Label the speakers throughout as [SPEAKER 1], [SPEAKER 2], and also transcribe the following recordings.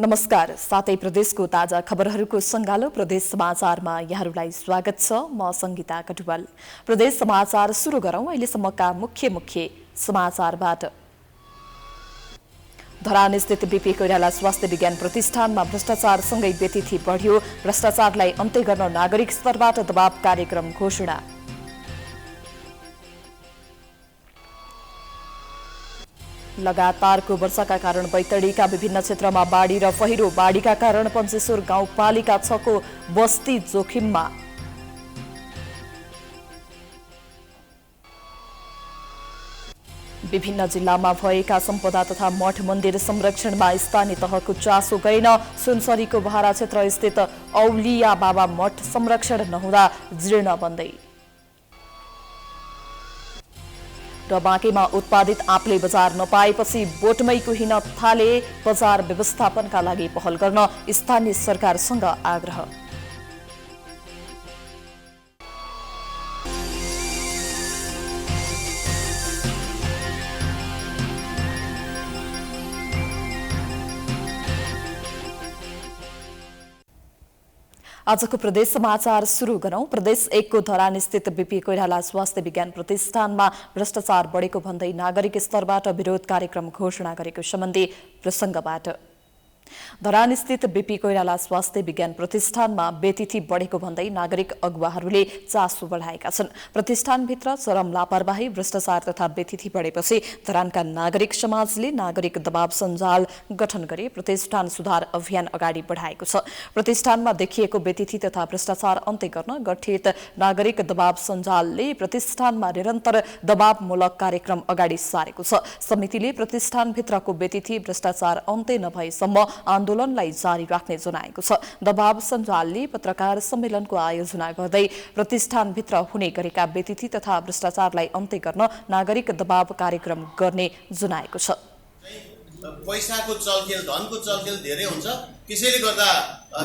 [SPEAKER 1] नमस्कार। सातै प्रदेशको ताजा खबरहरूको सङ्गालो प्रदेश समाचारमा यहाँहरूलाई स्वागत छ। म संगीता कटुवाल। प्रदेश समाचार सुरु गरौं अहिलेसम्मका मुख्य समाचारबाट। धरानस्थित बीपी कोइराला स्वास्थ्य विज्ञान प्रतिष्ठानमा भ्रष्टाचारसँगै व्यतिथि बढ्यो। भ्रष्टाचारलाई अन्त्य गर्न नागरिक स्तरबाट दबाव कार्यक्रम घोषणा। लगातारको वर्षाका कारण बैतडीका विभिन्न क्षेत्रमा बाढी र पहिरो। बाढीका कारण पञ्चेश्वर गाउँपालिका 6 को बस्ती जोखिममा। विभिन्न जिल्लामा भएका सम्पदा तथा मठ मन्दिर संरक्षणमा स्थानीय तहको चासो गएन। सुनसरीको बहारा क्षेत्र स्थित औलिया बाबा मठ संरक्षण नहुँदा जीर्ण बन्दै। र बाँकेमा उत्पादित आँपले बजार नपाएपछि बोटमै कुहिन थाले। बजार व्यवस्थापनका लागि पहल गर्न स्थानीय सरकारसँग आग्रह। आजको प्रदेश समाचार सुरु गरौं। प्रदेश 1 को धरानस्थित बीपी कोइराला स्वास्थ्य विज्ञान प्रतिष्ठानमा भ्रष्टाचार बढेको भन्दै नागरिक स्तरबाट विरोध कार्यक्रम घोषणा गरेको सम्बन्धी प्रसंगबाट। धरानस्थित बीपी कोइराला स्वास्थ्य विज्ञान प्रतिष्ठानमा व्यतिथि बढेको भन्दै नागरिक अगुवाहरूले चासो बढाएका छन्। प्रतिष्ठानभित्र चरम लापरवाही, भ्रष्टाचार तथा व्यतिथि बढेपछि धरानका नागरिक समाजले नागरिक दबाव सञ्जाल गठन गरी प्रतिष्ठान सुधार अभियान अगाडि बढाएको छ। प्रतिष्ठानमा देखिएको व्यतिथि तथा भ्रष्टाचार अन्त्य गर्न गठित नागरिक दबाव सञ्जालले प्रतिष्ठानमा निरन्तर दबावमूलक कार्यक्रम अगाडि सारेको छ। समितिले प्रतिष्ठानभित्रको व्यतिथि भ्रष्टाचार अन्त्य नभएसम्म आन्दोलनलाई जारी राख्ने जनाएको छ। दबाव सञ्जालले पत्रकार सम्मेलनको आयोजना गर्दै प्रतिष्ठानभित्र हुने गरेका व्यतिथि तथा भ्रष्टाचारलाई अन्त्य गर्न नागरिक दबाव कार्यक्रम गर्ने जनाएको छ।
[SPEAKER 2] पैसाको चलखेल, धनको चलखेल धेरै हुन्छ। त्यसैले गर्दा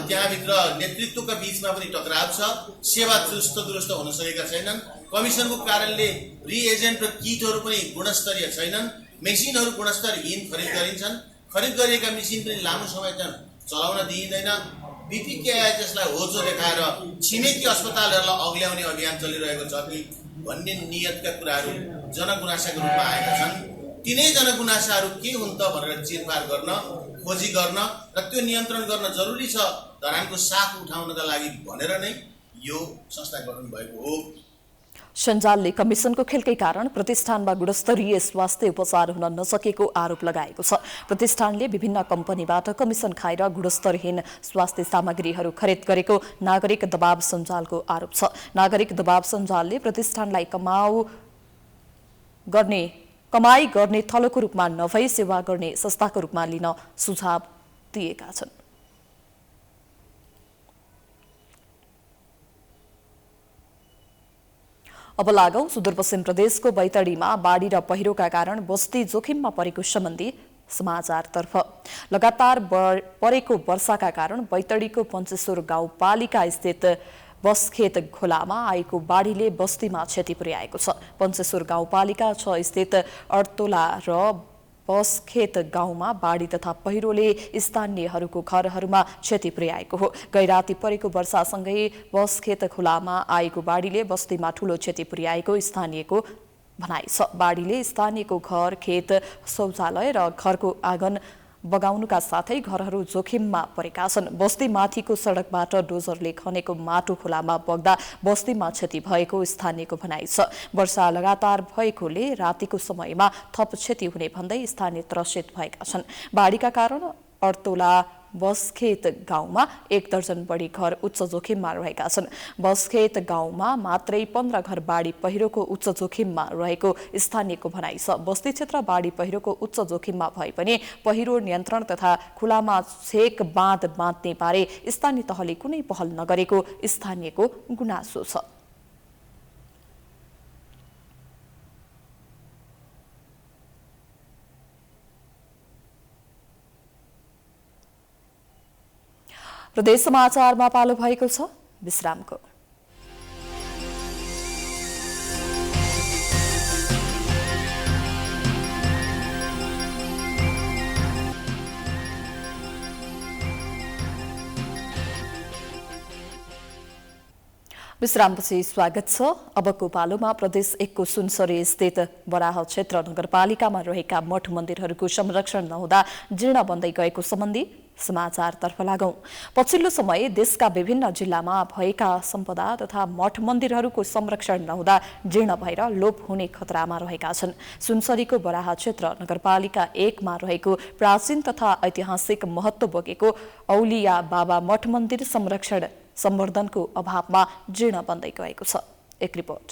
[SPEAKER 2] त्यहाँभित्र नेतृत्वका बीचमा पनि टकराव छ। सेवा दुरुस्त हुन सकेका छैनन्। कमिसनको कारणले रिएजेन्ट र किटहरू पनि गुणस्तरीय छैनन्। मेसिनहरू गुणस्तरहीन खरिद गरिन्छन्। खरिद गरिएका मेसिन पनि लामो समय चलाउन दिइँदैन। बीपीकेआइएचएसलाई होचो देखाएर छिमेकी अस्पतालहरूलाई अग्ल्याउने अभियान चलिरहेको छ कि भन्ने नियतका कुराहरू जनगुनासाको रूपमा आएका छन्। तिनै जनगुनासाहरू के हुन् त भनेर चिरफार गर्न, खोजी गर्न र त्यो नियन्त्रण गर्न जरुरी छ। धरानको साख उठाउनका लागि भनेर नै यो संस्था गठन भएको हो।
[SPEAKER 1] सञ्जालले कमिसनको खेलकै कारण प्रतिष्ठानमा गुणस्तरीय स्वास्थ्य उपचार हुन नसकेको आरोप लगाएको छ। प्रतिष्ठानले विभिन्न कम्पनीबाट कमिसन खाएर गुणस्तरहीन स्वास्थ्य सामग्रीहरू खरिद गरेको नागरिक दबाव सञ्जालको आरोप छ। नागरिक दबाव सञ्जालले प्रतिष्ठानलाई कमाई गर्ने थलोको रूपमा नभई सेवा गर्ने संस्थाको रूपमा लिन सुझाव दिएका छन्। अब लागौं सुदूरपश्चिम प्रदेशको बैतडीमा बाढी र पहिरोका कारण बस्ती जोखिममा परेको सम्बन्धी समाचारतर्फ। लगातार परेको वर्षाका कारण बैतडीको पञ्चेश्वर गाउँपालिका स्थित बसखेत खोलामा आएको बाढीले बस्तीमा क्षति पुर्याएको छ। पञ्चेश्वर गाउँपालिका 6 स्थित अड्तोला र बसखेत गाउँमा बाढी तथा पहिरोले स्थानीयहरूको घरहरूमा क्षति पुर्याएको हो। गैराती परेको वर्षासँगै बसखेत खोलामा आएको बाढीले बस्तीमा ठूलो क्षति पुर्याएको स्थानीयको भनाइ छ। बाढीले स्थानीयको घर, खेत, शौचालय र घरको आँगन बगाउनुका साथै घरहरू जोखिममा परेका छन्। बस्तीमाथिको सडकबाट डोजरले खनेको माटो खोलामा बग्दा बस्तीमा क्षति भएको स्थानीयको भनाइ छ। वर्षा लगातार भएकोले रातिको समयमा थप क्षति हुने भन्दै स्थानीय त्रसित भएका छन्। बाढीका कारण अड्तोला बसखेत गाउँमा 1 दर्जन बढी घर उच्च जोखिममा रहेका छन्। बसखेत गाउँमा मात्रै 15 घर बाढी पहिरोको उच्च जोखिममा रहेको स्थानीयको भनाइ छ। बस्ती क्षेत्र बाढी पहिरोको उच्च जोखिममा भए पनि पहिरो नियन्त्रण तथा खुलामा छेक बाँध बाँध्ने बारे स्थानीय तहले कुनै पहल नगरेको स्थानीयको गुनासो छ। प्रदेश समाचारमा पालो भएको छ विश्रामको। विश्रामपछि स्वागत छ। अबको पालोमा प्रदेश 1 को सुनसरी स्थित बराह क्षेत्र नगरपालिकामा रहेका मठ मन्दिरहरूको संरक्षण नहुँदा जीर्ण बन्दै गएको सम्बन्धी समाचारतर्फ लागौं। पछिल्लो समय देशका विभिन्न जिल्लामा भएका सम्पदा तथा मठ मन्दिरहरूको संरक्षण नहुँदा जीर्ण भएर लोप हुने खतरामा रहेका छन्। सुनसरीको बराह क्षेत्र नगरपालिका 1 मा रहेको प्राचीन तथा ऐतिहासिक महत्त्व बोकेको औलिया बाबा मठ मन्दिर संरक्षण सम्वर्धनको अभावमा जीर्ण बन्दै गएको छ। एक रिपोर्ट।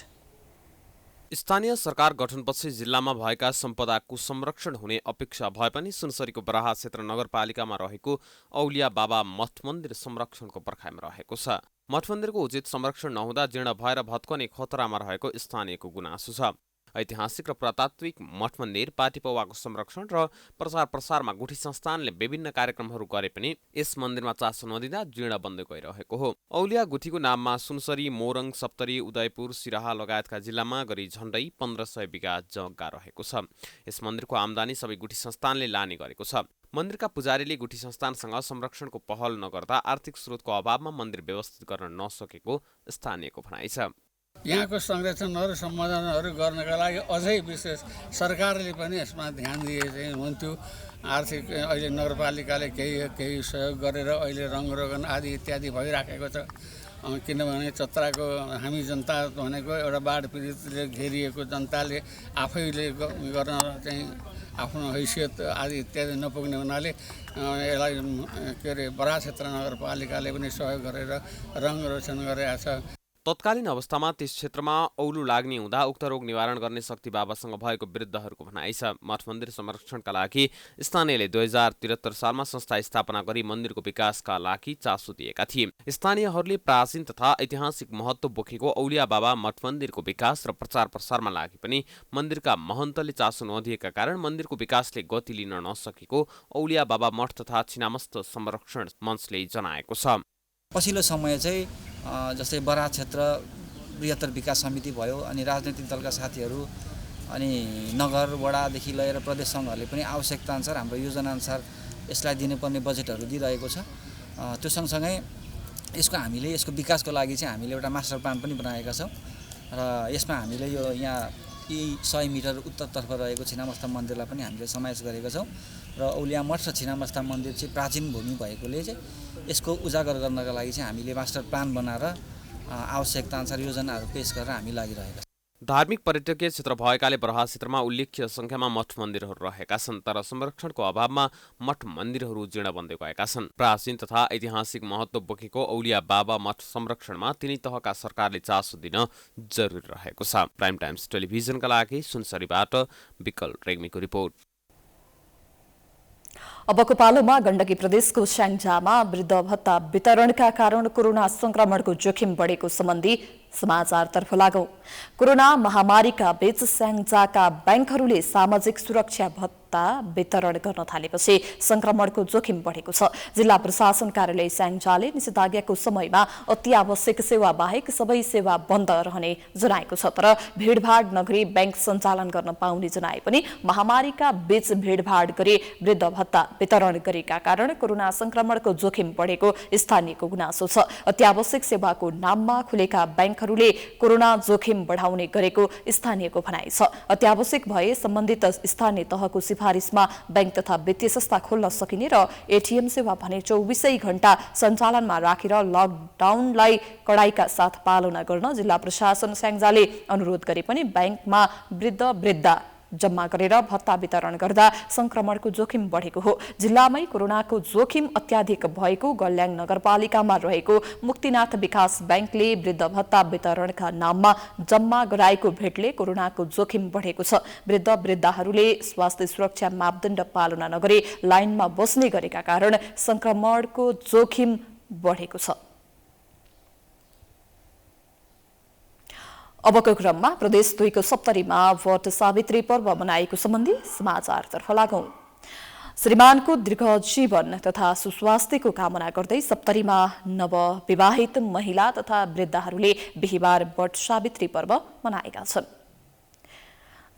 [SPEAKER 3] स्थानीय सरकार गठनपछि जिल्लामा भएका सम्पदाको संरक्षण हुने अपेक्षा भए पनि सुनसरीको बराह क्षेत्र नगरपालिकामा रहेको औलिया बाबा मठ मन्दिर संरक्षणको पर्खाइमा रहेको छ। मठ मन्दिरको उचित संरक्षण नहुँदा जीर्ण भएर भत्कने खतरामा रहेको स्थानीयको गुनासो छ। ऐतिहासिक र पुरातात्विक मठ मन्दिर पाटिपौवाको संरक्षण र प्रचार प्रसारमा गुठी संस्थानले विभिन्न कार्यक्रमहरू गरे पनि यस मन्दिरमा चासो नदिँदा जीर्ण बन्दै गइरहेको हो। औलिया गुठीको नाममा सुनसरी, मोरङ, सप्तरी, उदयपुर, सिराहा लगायतका जिल्लामा गरी झण्डै 1500 बिघा जग्गा रहेको छ। यस मन्दिरको आम्दानी सबै गुठी संस्थानले लाने गरेको छ। मन्दिरका पुजारीले गुठी संस्थानसँग संरक्षणको पहल नगर्दा आर्थिक स्रोतको अभावमा मन्दिर व्यवस्थित गर्न नसकेको स्थानीयको भनाइ छ।
[SPEAKER 4] यहाँको संरक्षणहरू सम्बोधनहरू गर्नका लागि अझै विशेष सरकारले पनि यसमा ध्यान दिए चाहिँ हुन्थ्यो। आर्थिक अहिले नगरपालिकाले केही सहयोग गरेर अहिले रङरोगन आदि इत्यादि भइराखेको छ। किनभने चत्राको हामी जनता भनेको एउटा बाढ पीडितले घेरिएको जनताले आफैले गर्न चाहिँ आफ्नो हैसियत आदि इत्यादि नपुग्ने हुनाले यसलाई के अरे बराह क्षेत्र नगरपालिकाले पनि सहयोग गरेर रङरोचन गरेका छ।
[SPEAKER 3] तत्कालीन अवस्थामा त्यस क्षेत्रमा औलु लाग्ने हुँदा उक्त रोग निवारण गर्ने शक्ति बाबासँग भएको वृद्धहरूको भनाइ छ। मठ मन्दिर संरक्षणका लागि स्थानीयले 2073 सालमा संस्था स्थापना गरी मन्दिरको विकासका लागि चासो दिएका थिए। स्थानीयहरूले प्राचीन तथा ऐतिहासिक महत्त्व बोकेको औलिया बाबा मठ मन्दिरको विकास र प्रचार प्रसारमा लागि पनि मन्दिरका महन्तले चासो नदिएका कारण मन्दिरको विकासले गति लिन नसकेको औलिया बाबा मठ तथा छिनामस्त संरक्षण मञ्चले जनाएको छ।
[SPEAKER 5] पछिल्लो समय चाहिँ जस्तै बराह क्षेत्र बृहत्तर विकास समिति भयो, अनि राजनैतिक दलका साथीहरू अनि नगर वडादेखि लिएर प्रदेश सङ्घहरूले पनि आवश्यकताअनुसार हाम्रो योजनाअनुसार यसलाई दिनुपर्ने बजेटहरू दिइरहेको छ। त्यो सँगसँगै हामीले यसको विकासको लागि चाहिँ हामीले एउटा मास्टर प्लान पनि बनाएका छौँ र यसमा हामीले यो यहाँ 100 मिटर उत्तरतर्फ रहेको छिनामस्ता मन्दिरलाई पनि हामीले समावेश गरेका छौँ र औलिया मठ र छिनामस्ता मन्दिर चाहिँ प्राचीन भूमि भएकोले चाहिँ यसको उजागर गर्नका लागि चाहिँ हामीले मास्टर प्लान बनाएर आवश्यकताअनुसार योजनाहरू पेश गरेर हामी लागिरहेका छौँ।
[SPEAKER 3] धार्मिक पर्यटकीय क्षेत्र भएकाले बराह क्षेत्रमा उल्लेख्य संख्यामा मठ मन्दिरहरू रहेका छन्, तर संरक्षणको अभावमा मठ मन्दिरहरू जीर्ण बन्दै गएका छन्। प्राचीन तथा ऐतिहासिक महत्त्व बोकेको औलिया बाबा मठ संरक्षणमा तिनै तहका सरकारले चासो दिन जरुरी रहेको छ। प्राइम टाइम्स टेलिभिजनका लागि सुनसरीबाट विकल रेग्मीको रिपोर्ट।
[SPEAKER 1] अबको पालोमा गण्डकी प्रदेशको स्याङ्जामा वृद्ध भत्ता वितरणका कारण कोरोना संक्रमणको जोखिम बढेको सम्बन्धी समाचारतर्फ लागौं। कोरोना महामारीका बीच स्याङ्जाका ब्याङ्कहरूले सामाजिक सुरक्षा भत्ता वितरण गर्न थालेपछि संक्रमणको जोखिम बढेको छ। जिल्ला प्रशासन कार्यालय स्याङ्जाले निषेधाज्ञाको समयमा अत्यावश्यक सेवा बाहेक सबै सेवा बन्द रहने जनाएको छ, तर भीडभाड नगरी ब्याङ्क सञ्चालन गर्न पाउने जनाए पनि महामारीका बीच भीडभाड गरी वृद्ध भत्ता वितरण गरेका कारण कोरोना संक्रमणको जोखिम बढेको स्थानीयको गुनासो छ। अत्यावश्यक सेवाको नाममा खुलेका ब्याङ्कहरूले कोरोना जोखिम बढाउने गरेको स्थानीयको भनाइ छ। अत्यावश्यक भए सम्बन्धित स्थानीय तहको सिफारिसमा ब्याङ्क तथा वित्तीय संस्था खोल्न सकिने र एटीएम सेवा भने 24 घण्टा सञ्चालनमा राखेर लकडाउनलाई कडाइका साथ पालना गर्न जिल्ला प्रशासन स्याङ्जाले अनुरोध गरे पनि ब्याङ्कमा वृद्धा जम्मा गरेर भत्ता वितरण गर्दा संक्रमणको जोखिम बढेको हो। जिल्लामै कोरोनाको जोखिम अत्याधिक भएको गल्याङ नगरपालिकामा रहेको मुक्तिनाथ विकास ब्याङ्कले वृद्ध भत्ता वितरणका नाममा जम्मा गराएको भेटले कोरोनाको जोखिम बढेको छ। वृद्धाहरूले स्वास्थ्य सुरक्षा मापदण्ड पालना नगरी लाइनमा बस्ने गरेका कारण संक्रमणको जोखिम बढेको छ। अबको क्रममा प्रदेश 2 को सप्तरीमा वट सावित्री पर्व मनाएको सम्बन्धी समाचारतर्फ लागौं। श्रीमानको दीर्घ जीवन तथा सुस्वास्थ्यको कामना गर्दै सप्तरीमा नवविवाहित महिला तथा वृद्धहरूले बिहिबार वट सावित्री पर्व मनाएका छन्।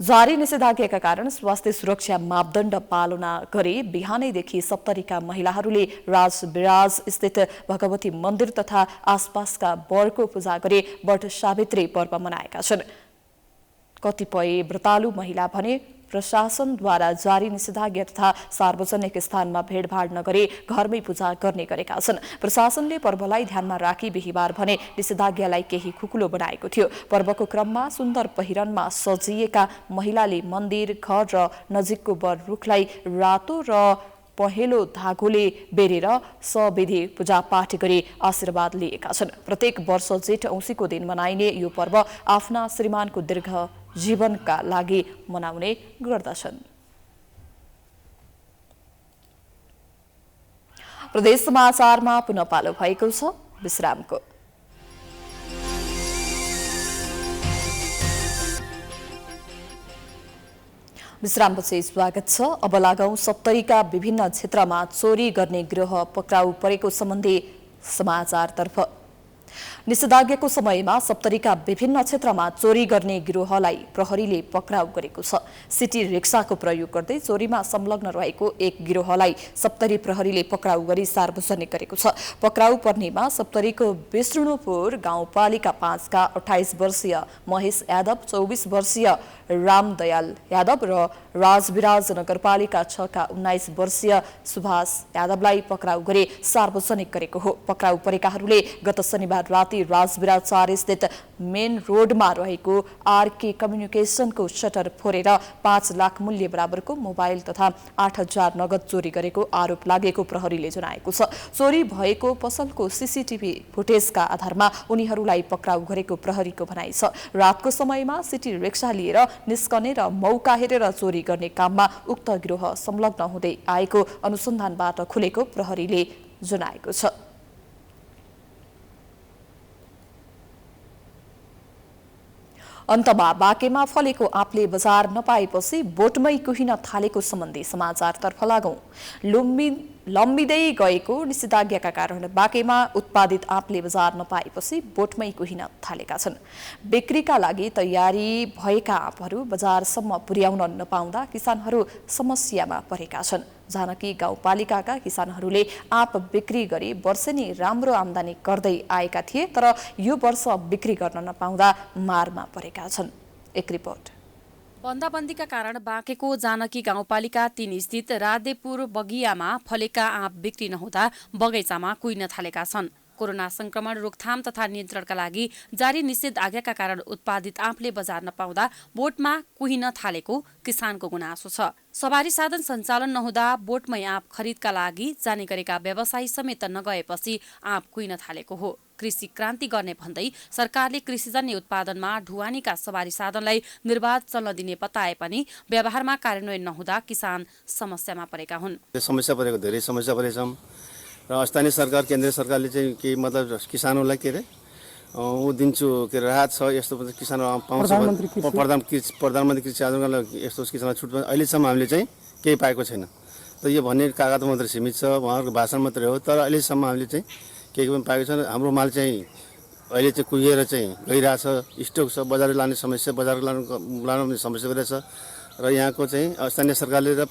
[SPEAKER 1] जारी निषेधाज्ञाका कारण स्वास्थ्य सुरक्षा मापदण्ड पालना गरी बिहानैदेखि 70 का महिलाहरूले राजविराज स्थित भगवती मन्दिर तथा आसपासका वरको पूजा गरी वट सावित्री पर्व मनाएका छन्। कतिपय व्रतालु महिला भने प्रशासनद्वारा जारी निषेधाज्ञा तथा सार्वजनिक स्थानमा भेडभाड नगरी घरमै पूजा गर्ने गरेका छन्। प्रशासनले पर्वलाई ध्यानमा राखी बिहिबार भने निषेधाज्ञालाई केही खुकुलो बनाएको थियो। पर्वको क्रममा सुन्दर पहिरनमा सजिएका महिलाले मन्दिर, घर र नजिकको वर रुखलाई रातो र पहेँलो धागोले बेरेर सविधि पूजापाठ गरी आशीर्वाद लिएका छन्। प्रत्येक वर्ष जेठ औँसीको दिन मनाइने यो पर्व आफ्ना श्रीमानको दीर्घ जीवनका लागि मनाउने गर्दछन्। प्रदेश समाचारमा पुनः पालो भएको छ विश्रामको। विश्रामपछि स्वागत छ। अब लागौं 70 का विभिन्न क्षेत्रमा चोरी गर्ने गिरोह पक्राउ परेको सम्बन्धी समाचारतर्फ। निषेधाज्ञाको समयमा 70 का विभिन्न क्षेत्रमा चोरी गर्ने गिरोहलाई प्रहरीले पक्राउ गरेको छ। सिटी रिक्साको प्रयोग गर्दै चोरीमा संलग्न रहेको एक गिरोहलाई 70 प्रहरीले पक्राउ गरी सार्वजनिक गरेको छ। पक्राउ पर्नेमा 70 को विष्णुपुर गाउँपालिका 5 का 28 वर्षीय महेश यादव, 24 वर्षीय रामदयाल यादव र राजविराज नगरपालिका 6 का 19 वर्षीय सुभाष यादवलाई पक्राउ गरी सार्वजनिक गरेको हो। पक्राउ परेकाहरूले गत शनिबार राति राजविराज 4 स्थित मेन रोडमा रहेको आरके कम्युनिकेसनको शटर फोरेर 5 लाख मूल्य बराबरको मोबाइल तथा 8,000 नगद चोरी गरेको आरोप लागेको प्रहरीले जनाएको छ। चोरी भएको पसलको सीसीटीभी फुटेजका आधारमा उनीहरूलाई पक्राउ गरेको प्रहरीको भनाइ छ। रातको समयमा सिटी रिक्सा लिएर निस्कने र मौका हेरेर चोरी गर्ने काममा उक्त गिरोह संलग्न हुँदै आएको अनुसन्धानबाट खुलेको प्रहरीले जनाएको छ। अन्तमा बाँकेमा फलेको आँपले बजार नपाएपछि बोटमै कुहिन थालेको सम्बन्धी समाचारतर्फ लागौं। लम्बिँदै गएको निषेधाज्ञाका कारण बाँकेमा उत्पादित आँपले बजार नपाएपछि बोटमै कुहिन थालेका छन्। बिक्रीका लागि तयारी भएका आँपहरू बजारसम्म पुर्याउन नपाउँदा किसानहरू समस्यामा परेका छन्। जानकी गाउँपालिकाका किसानहरूले आँप बिक्री गरी वर्षेनी राम्रो आमदानी गर्दै आएका थिए, तर यो वर्ष बिक्री गर्न नपाउँदा मारमा परेका छन्। एक रिपोर्ट।
[SPEAKER 6] बन्दाबन्दीका कारण बाँकेको जानकी गाउँपालिका 3 स्थित राधेपुर बगियामा फलेका आँप बिक्री नहुँदा बगैँचामा कुहिन थालेका छन्। कोरोना संक्रमण रोकथाम तथा नियन्त्रणका लागि जारी निषेधाज्ञाका कारण उत्पादित आँपले बजार नपाउँदा बोटमा कुहिन थालेको किसानको गुनासो छ। सवारी साधन सञ्चालन नहुँदा बोटमै आँप खरिदका लागि जाने गरेका व्यवसायी समेत नगएपछि आँप कुहिन थालेको हो। कृषि क्रान्ति गर्ने भन्दै सरकारले कृषिजन्य उत्पादनमा ढुवानीका सवारी साधनलाई निर्बाध चल्न दिने बताए पनि व्यवहारमा कार्यान्वयन नहुँदा किसान समस्यामा परेका हुन्।
[SPEAKER 7] समस्या परेको धेरै समस्या परेछौँ र स्थानीय सरकार, केन्द्रीय सरकारले चाहिँ के मतलब किसानहरूलाई के अरे ऊ दिन्छु के राहत छ यस्तो किसानहरू पाउँछ। प्रधानमन्त्री कृषि आन्दोलनलाई यस्तो किसानलाई छुट अहिलेसम्म हामीले चाहिँ केही पाएको छैन। त यो भन्ने कागज मात्रै सीमित छ, उहाँहरूको भाषण मात्रै हो, तर अहिलेसम्म हामीले चाहिँ केही पनि पाएको छैन। हाम्रो माल चाहिँ अहिले चाहिँ कुहिएर चाहिँ गइरहेछ, स्टक छ, बजार लाने समस्या, बजार लानु समस्या गरिरहेछ र यहाँको चाहिँ स्थानीय सरकारले र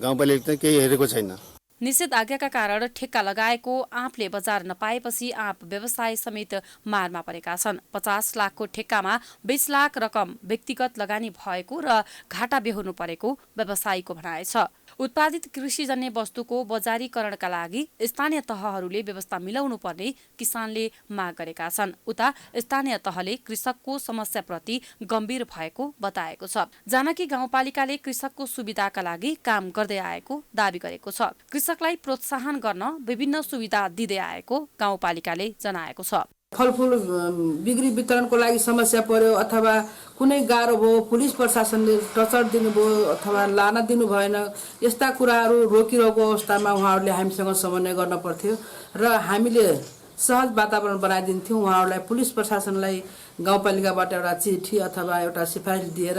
[SPEAKER 7] गाउँपालिकाले चाहिँ केही हेरेको छैन।
[SPEAKER 6] निषेधाज्ञाका कारण ठेक्का लगाएको आँपले बजार नपाएपछि आँप व्यवसाय समेत मारमा परेका छन्। 50 लाखको ठेक्कामा 20 लाख रकम व्यक्तिगत लगानी भएको र घाटा बेहोर्नु परेको व्यवसायीको भनाइ छ। उत्पादित कृषिजन्य वस्तुको बजारीकरणका लागि स्थानीय तहहरूले व्यवस्था मिलाउनु पर्ने किसानले माग गरेका छन्। उता स्थानीय तहले कृषकको समस्याप्रति गम्भीर भएको बताएको छ। जानकी गाउँपालिकाले कृषकको सुविधाका लागि काम गर्दै आएको दावी गरेको छ। कृषकलाई प्रोत्साहन गर्न विभिन्न सुविधा दिँदै आएको गाउँपालिकाले जनाएको छ।
[SPEAKER 8] फलफुल बिक्री वितरणको लागि समस्या पर्यो अथवा कुनै गाह्रो भयो, पुलिस प्रशासनले टचर दिनुभयो अथवा लान दिनु भएन, यस्ता कुराहरू रोकिरहेको अवस्थामा उहाँहरूले हामीसँग समन्वय गर्न पर्थ्यो र हामीले सहज वातावरण बनाइदिन्थ्यौँ। उहाँहरूलाई पुलिस प्रशासनलाई गाउँपालिकाबाट एउटा चिठी अथवा एउटा सिफारिस दिएर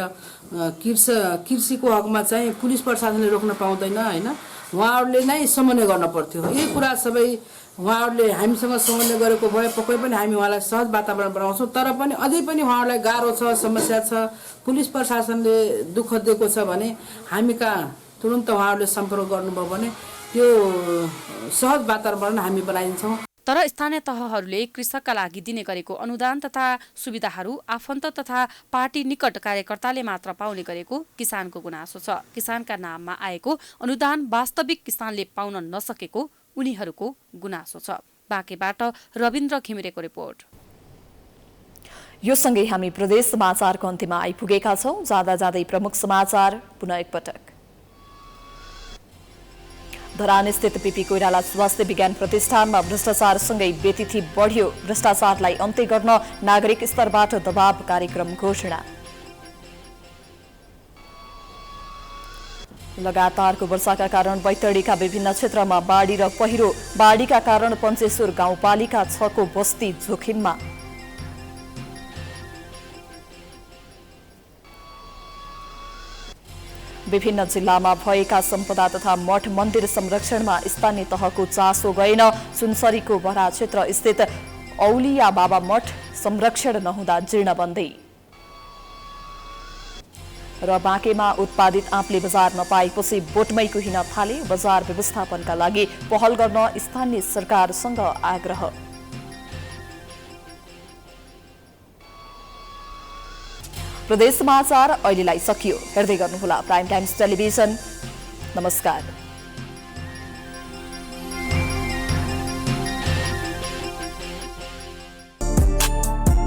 [SPEAKER 8] कृषिको हकमा चाहिँ पुलिस प्रशासनले रोक्न पाउँदैन होइन, उहाँहरूले नै समन्वय गर्न पर्थ्यो। यही कुरा सबै उहाँहरूले हामीसँग समन्वय गरेको भए पक्कै पनि हामी उहाँलाई सहज वातावरण बनाउँछौँ। तर पनि अझै पनि उहाँहरूलाई गाह्रो छ, समस्या छ, पुलिस प्रशासनले दुःख दिएको छ भने हामी कहाँ तुरुन्त उहाँहरूले सम्पर्क गर्नुभयो भने त्यो सहज वातावरण हामी बनाइदिन्छौँ।
[SPEAKER 6] तर स्थानीय तहहरूले कृषकका लागि दिने गरेको अनुदान तथा सुविधाहरू आफन्त तथा पार्टी निकट कार्यकर्ताले मात्र पाउने गरेको किसानको गुनासो छ। किसानका नाममा आएको अनुदान वास्तविक किसानले पाउन नसकेको उनीहरूको गुनासो छ। बाँकेबाट रविन्द्र घिमिरेको रिपोर्ट।
[SPEAKER 1] यो सँगै हामी प्रदेश समाचारको अन्त्यमा आइपुगेका छौं। जाँदा जाँदै प्रमुख समाचार पुनः एकपटक। धरानस्थित पीपी कोइराला स्वास्थ्य विज्ञान प्रतिष्ठानमा भ्रष्टाचारसँगै व्यतिथि बढ्यो। भ्रष्टाचारलाई अन्त्य गर्न नागरिक स्तरबाट दबाव कार्यक्रम घोषणा। लगातारको वर्षाका कारण बैतडीका विभिन्न क्षेत्रमा बाढी र पहिरो। बाढीका कारण पञ्चेश्वर गाउँपालिका 6 को बस्ती जोखिममा। विभिन्न जिल्लामा भएका सम्पदा तथा मठ मन्दिर संरक्षणमा स्थानीय तहको चासो गएन। सुनसरीको बरा क्षेत्र स्थित औलिया बाबा मठ संरक्षण नहुँदा जीर्ण बन्दै। र बाँकेमा उत्पादित आँपले बजार नपाएपछि बोटमै कुहिन थाले। बजार व्यवस्थापनका लागि पहल गर्न स्थानीय सरकारसँग आग्रह। प्रदेश समाचार अहिलेलाई सकियो। हेर्दै गर्नुहोला प्राइम टाइम्स टेलिभिजन। नमस्कार।